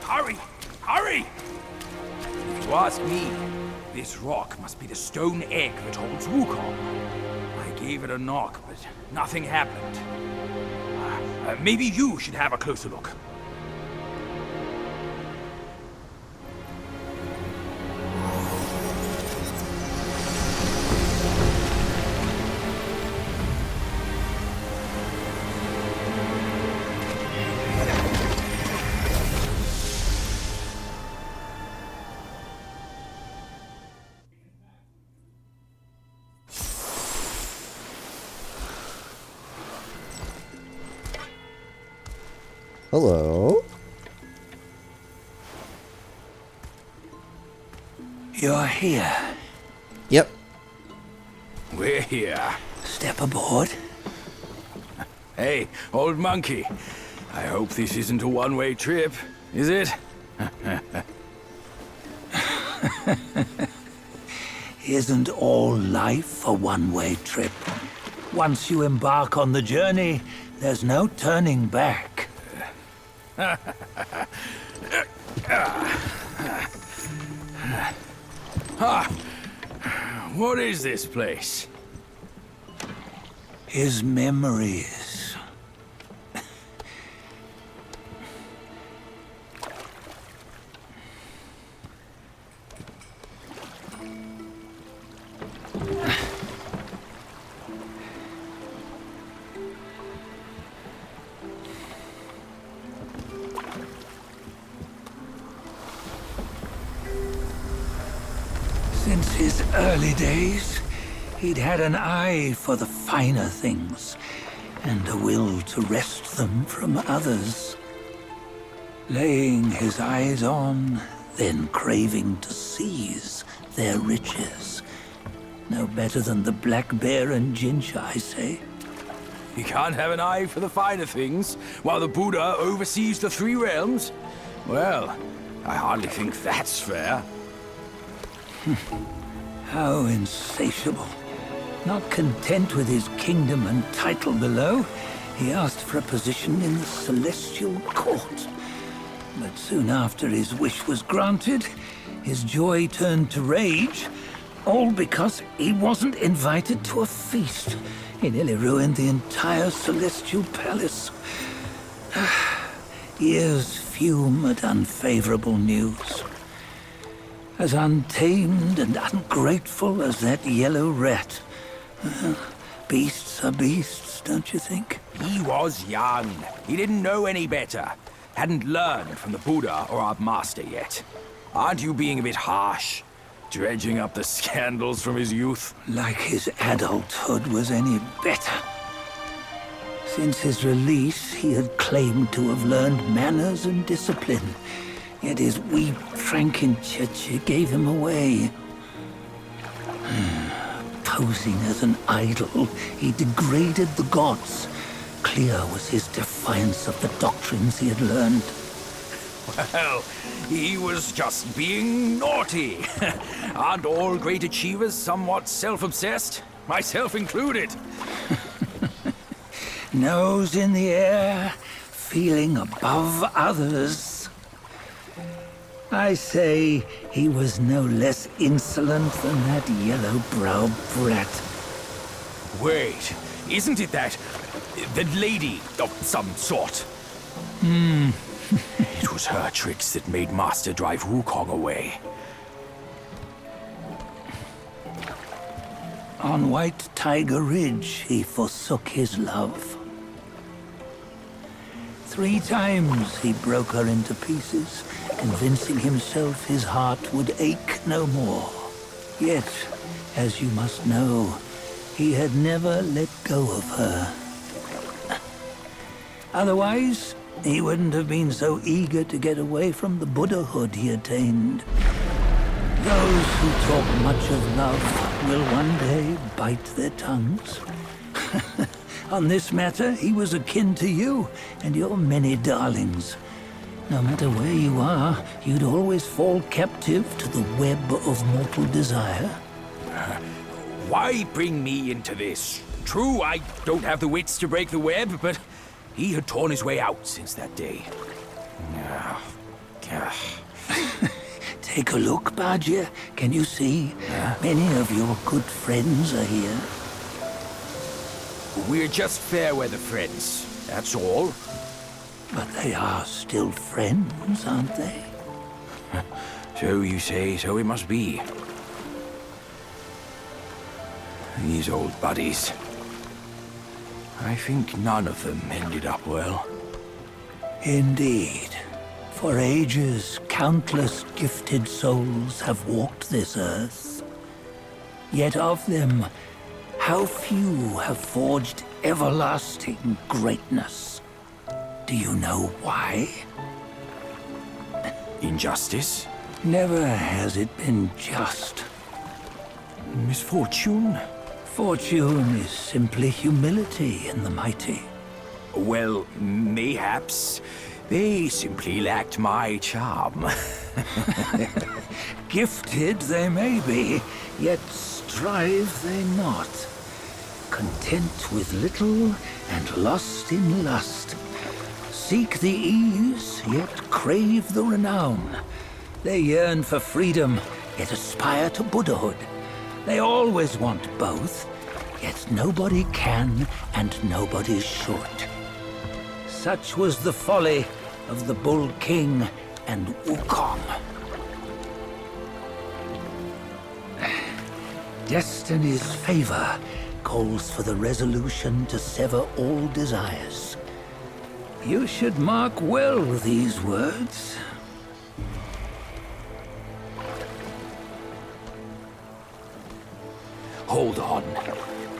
Hurry! Hurry! If you ask me, this rock must be the stone egg that holds Wukong. I gave it a knock, but nothing happened. Maybe you should have a closer look. Hello? You're here. Yep. We're here. Step aboard. Hey, old monkey. I hope this isn't a one-way trip, is it? Isn't all life a one-way trip? Once you embark on the journey, there's no turning back. What is this place? His memories. Since his early days, he'd had an eye for the finer things, and a will to wrest them from others. Laying his eyes on, then craving to seize their riches. No better than the black bear and Jinja, I say. You can't have an eye for the finer things, while the Buddha oversees the three realms? Well, I hardly think that's fair. How insatiable. Not content with his kingdom and title below, he asked for a position in the Celestial Court. But soon after his wish was granted, his joy turned to rage, all because he wasn't invited to a feast. He nearly ruined the entire Celestial Palace. Ears fume at unfavorable news. As untamed and ungrateful as that yellow rat. Beasts are beasts, don't you think? He was young. He didn't know any better. Hadn't learned from the Buddha or our master yet. Aren't you being a bit harsh? Dredging up the scandals from his youth? Like his adulthood was any better. Since his release, he had claimed to have learned manners and discipline. Yet his weak Frankenchurch gave him away. Posing as an idol, he degraded the gods. Clear was his defiance of the doctrines he had learned. Well, he was just being naughty. Aren't all great achievers somewhat self-obsessed? Myself included. Nose in the air, feeling above others. I say he was no less insolent than that yellow-browed brat. Wait, isn't it that lady of some sort? It was her tricks that made Master drive Wukong away. On White Tiger Ridge, he forsook his love. 3 times he broke her into pieces, convincing himself his heart would ache no more. Yet, as you must know, he had never let go of her. Otherwise, he wouldn't have been so eager to get away from the Buddhahood he attained. Those who talk much of love will one day bite their tongues. On this matter, he was akin to you and your many darlings. No matter where you are, you'd always fall captive to the web of mortal desire. Why bring me into this? True, I don't have the wits to break the web, but he had torn his way out since that day. Take a look, Badger. Can you see? Many of your good friends are here. We're just fair weather friends, that's all. But they are still friends, aren't they? So you say, so it must be. These old buddies. I think none of them ended up well. Indeed. For ages, countless gifted souls have walked this earth. Yet of them, how few have forged everlasting greatness? Do you know why? Injustice? Never has it been just. Misfortune? Fortune is simply humility in the mighty. Well, mayhaps. They simply lacked my charm. Gifted they may be, yet strive they not. Content with little and lost in lust. Seek the ease, yet crave the renown. They yearn for freedom, yet aspire to Buddhahood. They always want both, yet nobody can and nobody should. Such was the folly of the Bull King and Wukong. Destiny's favor calls for the resolution to sever all desires. You should mark well these words. Hold on.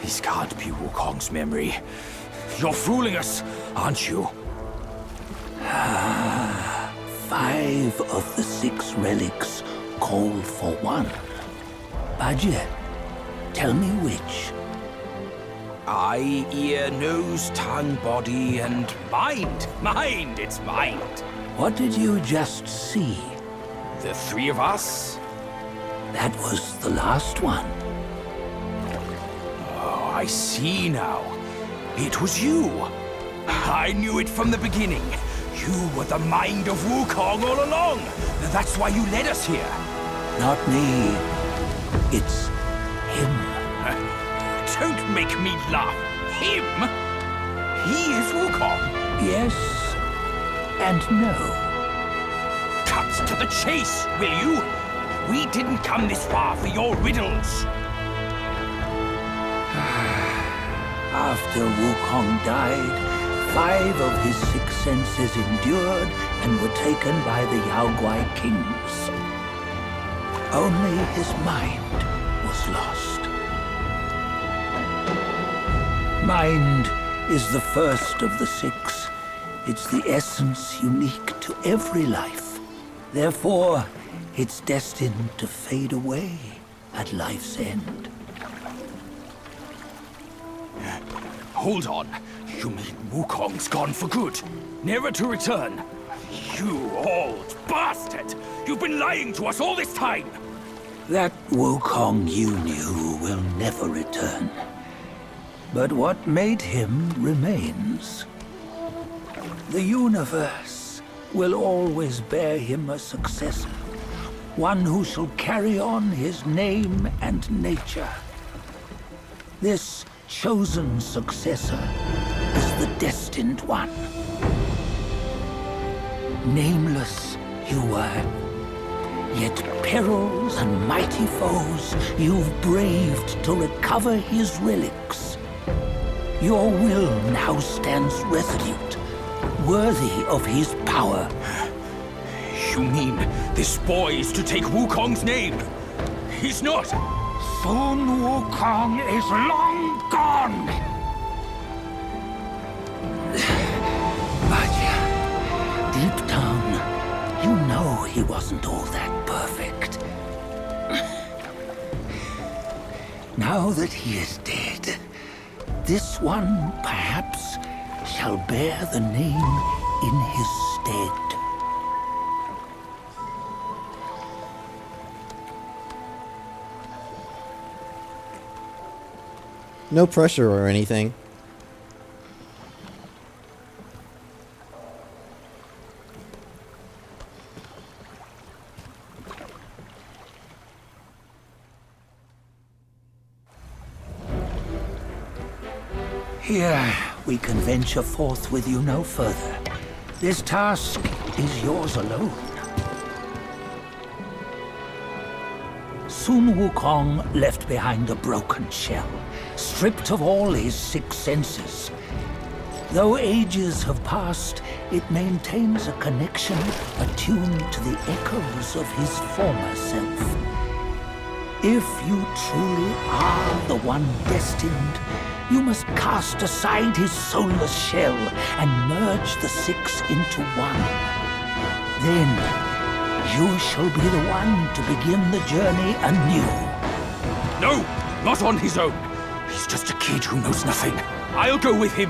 This can't be Wukong's memory. You're fooling us, aren't you? 5 of the 6 relics call for one. Badger, tell me which. Eye, ear, nose, tongue, body, and mind. Mind, it's mind. What did you just see? The 3 of us? That was the last one. Oh, I see now. It was you. I knew it from the beginning. You were the mind of Wukong all along. That's why you led us here. Not me. It's him. Don't make me laugh. Him? He is Wukong. Yes and no. Cut to the chase, will you? We didn't come this far for your riddles. After Wukong died, 5 of his 6 senses endured and were taken by the Yaoguai kings. Only his mind was lost. Mind is the first of the 6. It's the essence unique to every life. Therefore, it's destined to fade away at life's end. Hold on. You mean Wukong's gone for good? Never to return? You old bastard! You've been lying to us all this time! That Wukong you knew will never return. But what made him remains. The universe will always bear him a successor. One who shall carry on his name and nature. This chosen successor is the destined one. Nameless you were, yet perils and mighty foes you've braved to recover his relics. Your will now stands resolute, worthy of his power. You mean this boy is to take Wukong's name? He's not! Sun Wukong is long gone! Badger, deep down, you know he wasn't all that perfect. Now that he is dead, this one, perhaps, shall bear the name in his stead. No pressure or anything. fear we can venture forth with you no further. This task is yours alone. Sun Wukong left behind a broken shell, stripped of all his 6 senses. Though ages have passed, it maintains a connection attuned to the echoes of his former self. If you truly are the one destined, you must cast aside his soulless shell and merge the 6 into one. Then, you shall be the one to begin the journey anew. No, not on his own. He's just a kid who knows nothing. I'll go with him.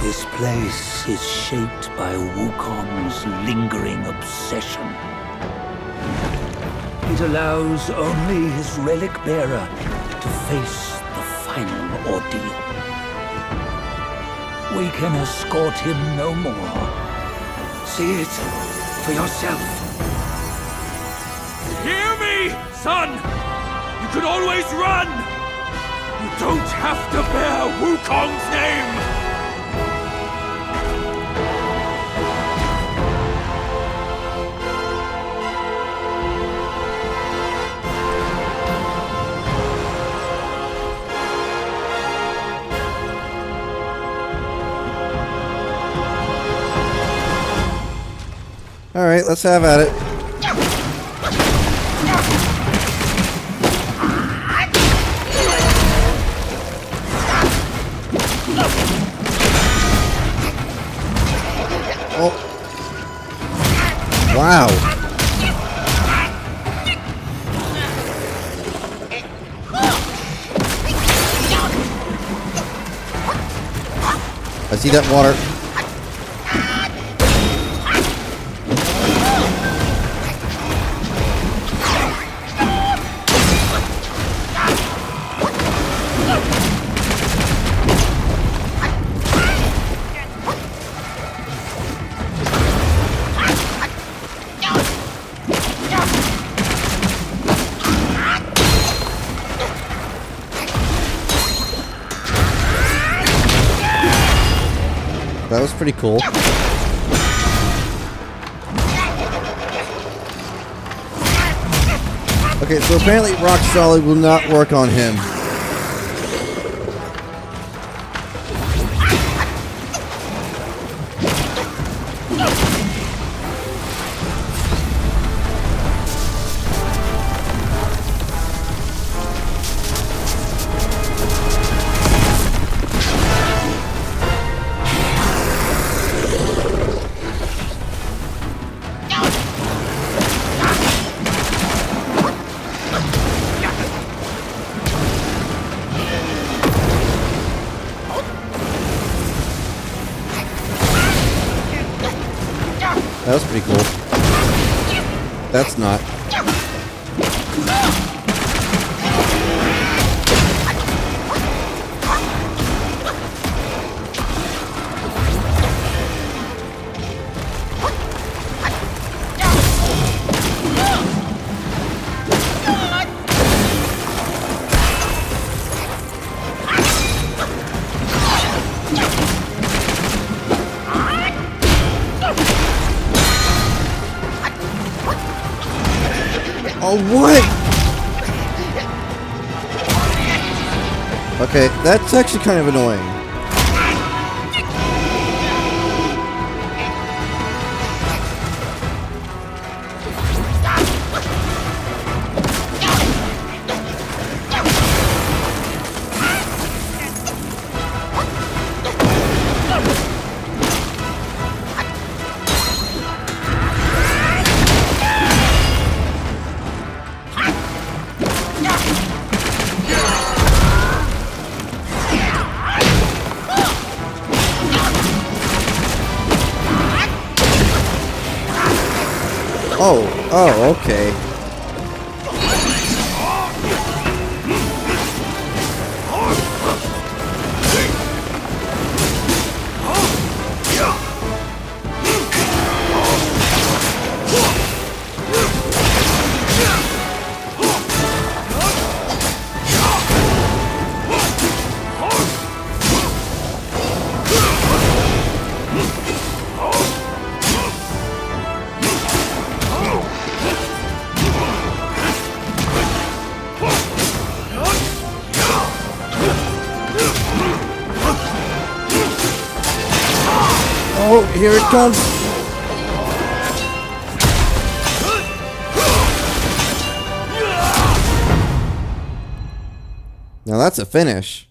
This place is shaped by Wukong's lingering obsession. It allows only his relic bearer to face the final ordeal. We can escort him no more. See it for yourself. Hear me, son! You can always run! You don't have to bear Wukong's name! Alright, let's have at it. Oh. Wow. I see that water. That was pretty cool. Okay, so apparently Rock Solid will not work on him. That was pretty cool. That's not. Oh, what? Okay, that's actually kind of annoying. Oh, okay. Here it comes. Now that's a finish.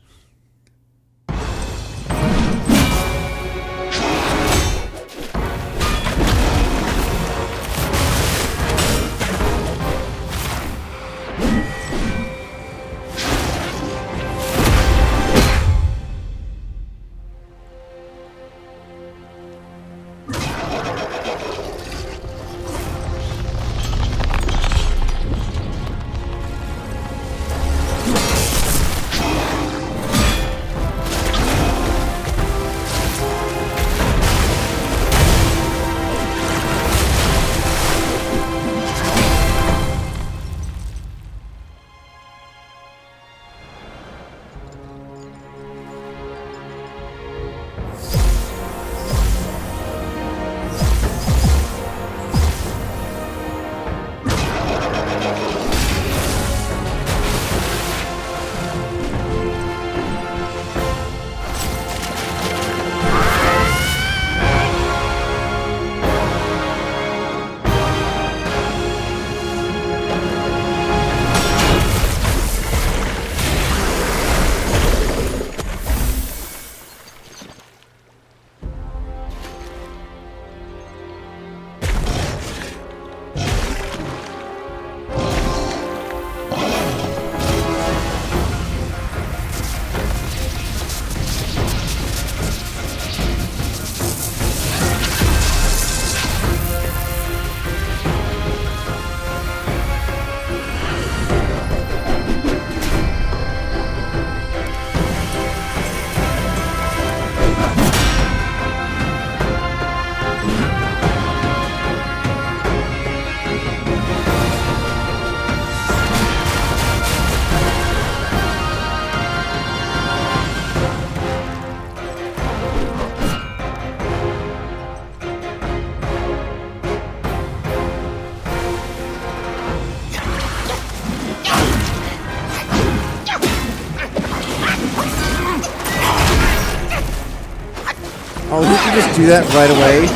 Oh, you can just do that right away.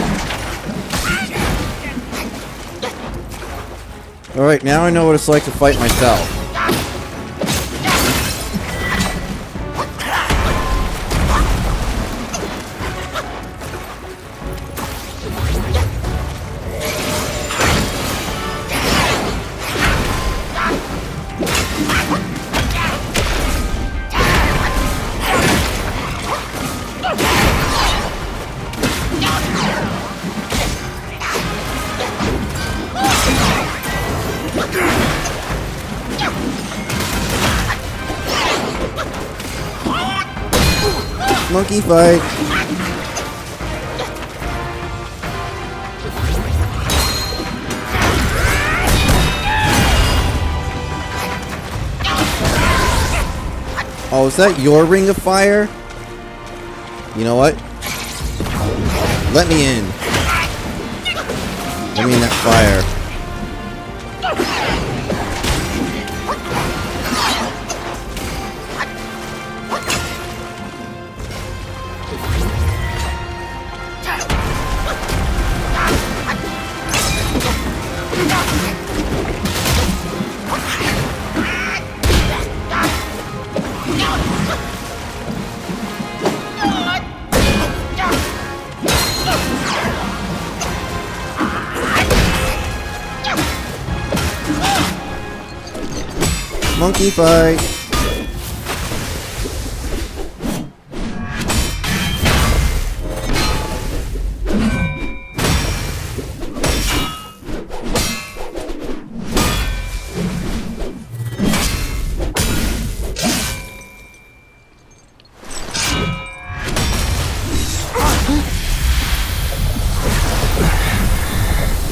Alright, now I know what it's like to fight myself. Monkey fight. Oh, is that your ring of fire? You know what? Let me in. Let me in that fire. Monkey fight.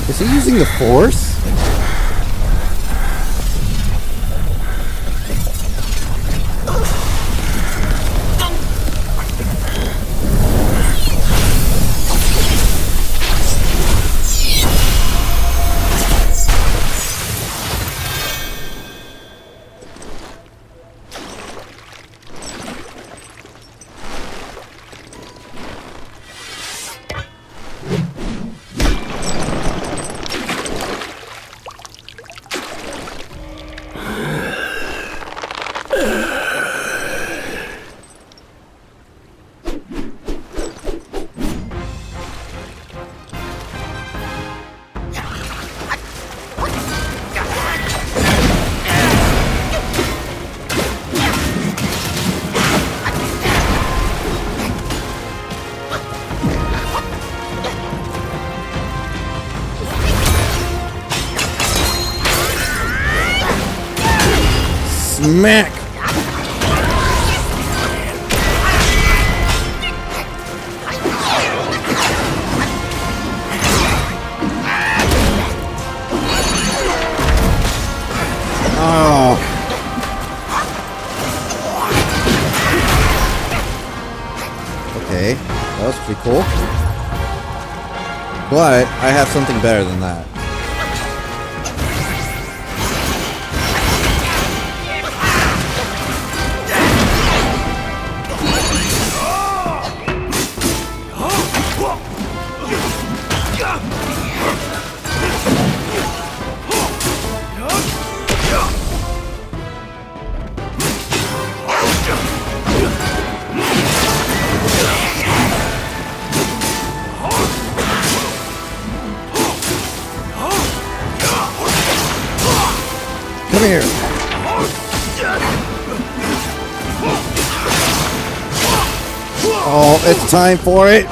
Is he using the Force? Smack! Oh. Okay, that was pretty cool. But I have something better than that. Come here. Oh, it's time for it.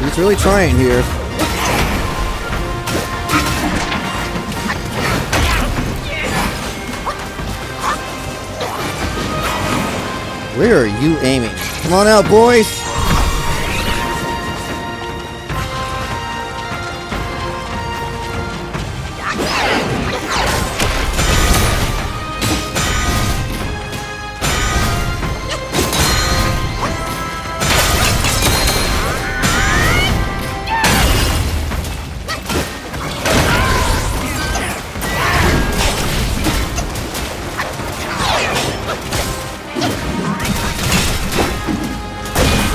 He's really trying here. Where are you aiming? Come on out, boys!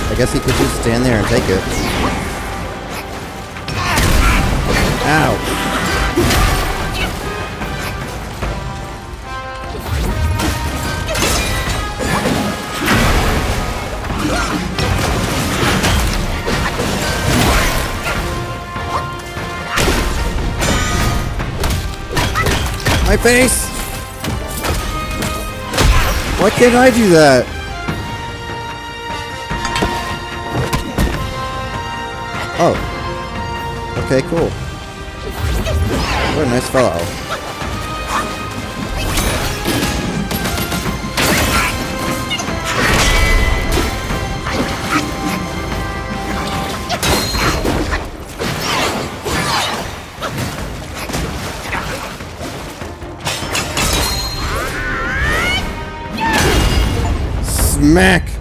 I guess he could just stand there and take it. Ow! My face! Why can't I do that? Oh. Okay, cool. What a nice fellow. Smack!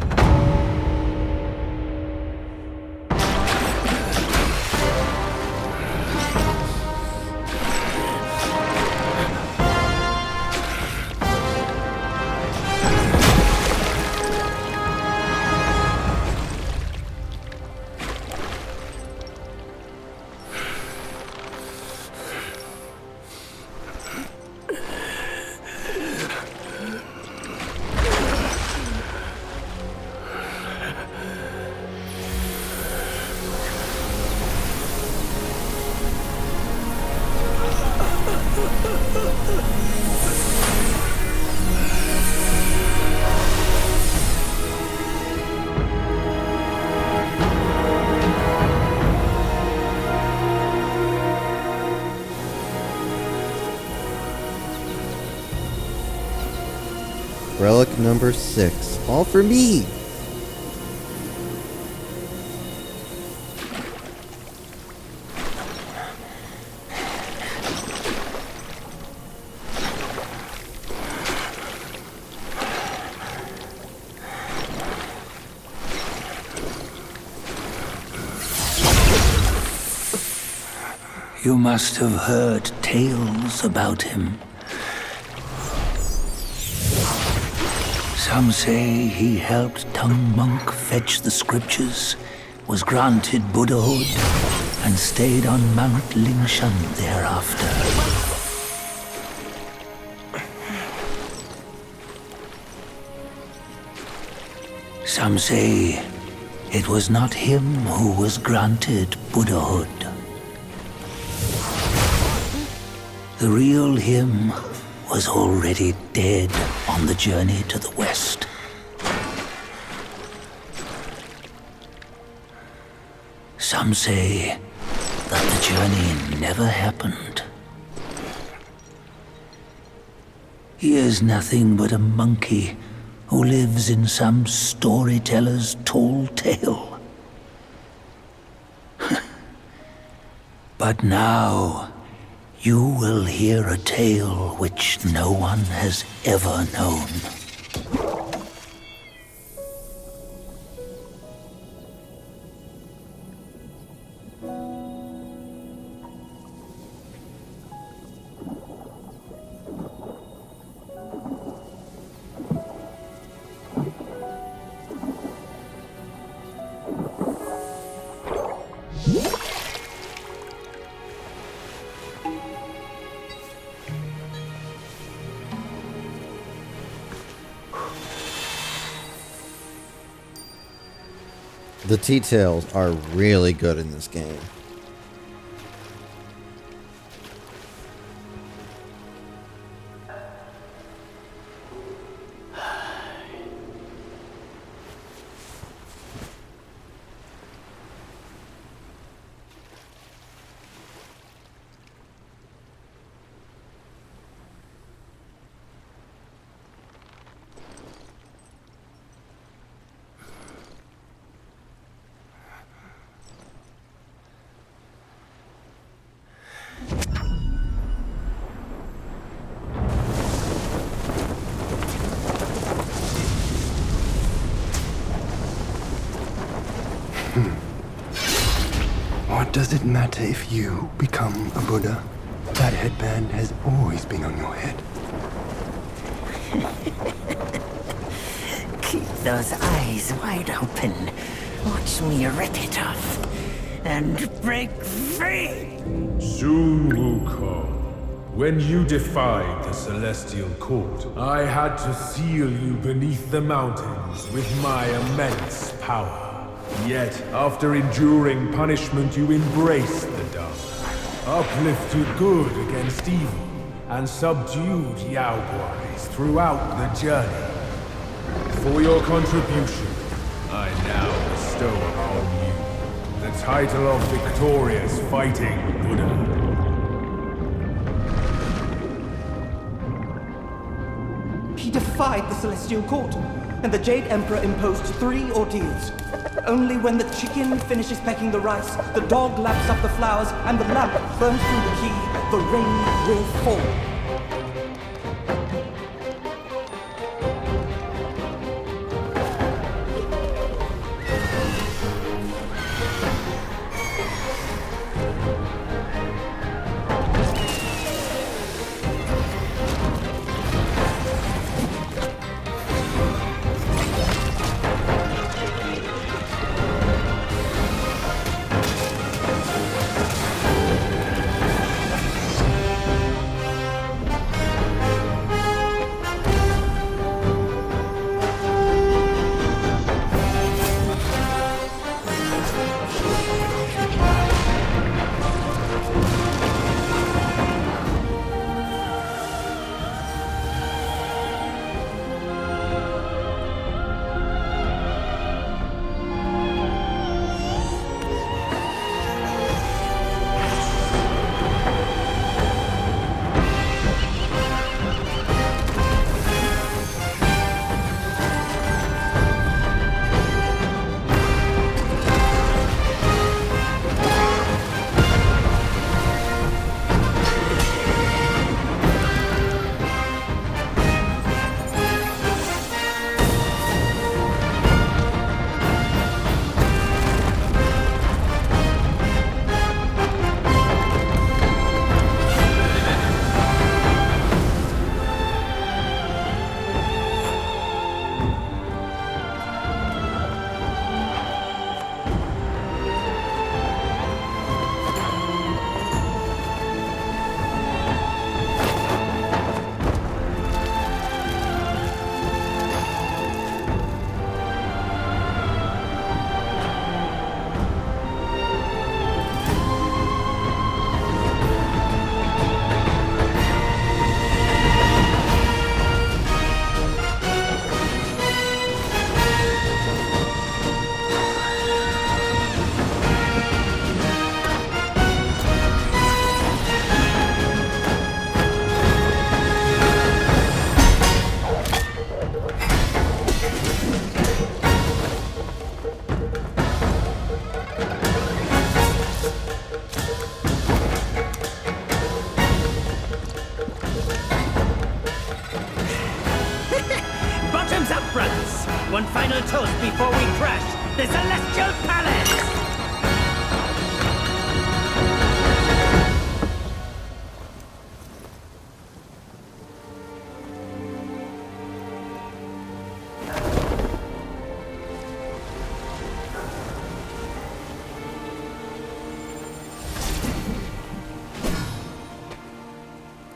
Relic number 6. All for me! You must have heard tales about him. Some say he helped Tung Monk fetch the scriptures, was granted Buddhahood, and stayed on Mount Lingshan thereafter. Some say it was not him who was granted Buddhahood. The real him was already dead on the journey to the west. Some say that the journey never happened. He is nothing but a monkey who lives in some storyteller's tall tale. But now, you will hear a tale which no one has ever known. The details are really good in this game. What does it matter if you become a Buddha? That headband has always been on your head. Keep those eyes wide open. Watch me rip it off and break free. Sun Wukong, when you defied the Celestial Court, I had to seal you beneath the mountains with my immense power. Yet, after enduring punishment, you embraced the dark, uplifted good against evil, and subdued Yao Guais throughout the journey. For your contribution, I now bestow upon you the title of Victorious Fighting Buddha. He defied the Celestial Court, and the Jade Emperor imposed 3 ordeals. Only when the chicken finishes pecking the rice, the dog laps up the flowers, and the lamp burns through the key, the rain will fall. palace!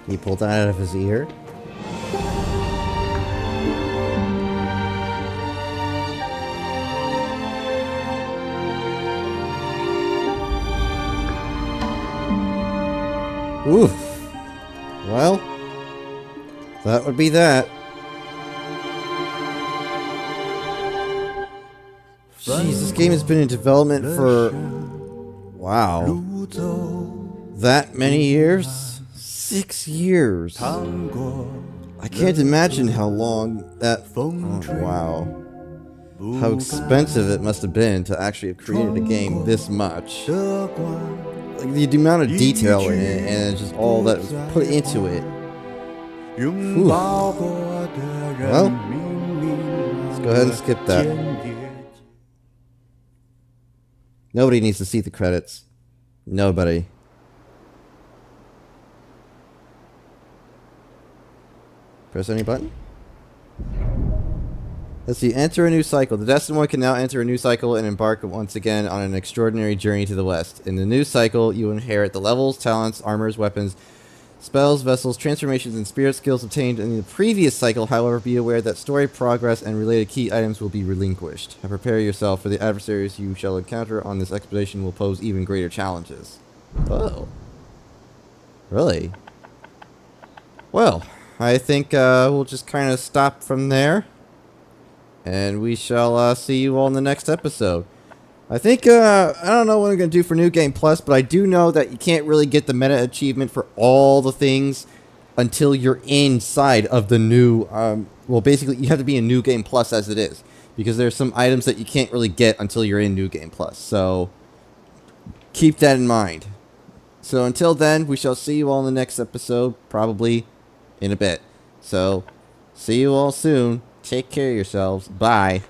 He pulled that out of his ear. Oof. Well, that would be that. Jeez, this game has been in development for... Wow. That many years? 6 years. I can't imagine how long that... Oh, wow. How expensive it must have been to actually have created a game this much. Like the amount of detail in it and just all that was put into it. Whew. Well, let's go ahead and skip that. Nobody needs to see the credits. Nobody. Press any button? Let's see. Enter a new cycle. The Destined One can now enter a new cycle and embark once again on an extraordinary journey to the west. In the new cycle, you inherit the levels, talents, armors, weapons, spells, vessels, transformations, and spirit skills obtained in the previous cycle. However, be aware that story progress and related key items will be relinquished. And prepare yourself, for the adversaries you shall encounter on this expedition will pose even greater challenges. Oh. Really? Well, I think we'll just kind of stop from there. And we shall see you all in the next episode. I think, I don't know what I'm going to do for New Game Plus, but I do know that you can't really get the meta achievement for all the things until you're inside of the new, well, basically, you have to be in New Game Plus as it is. Because there's some items that you can't really get until you're in New Game Plus. So, keep that in mind. So, until then, we shall see you all in the next episode, probably in a bit. So, see you all soon. Take care of yourselves. Bye.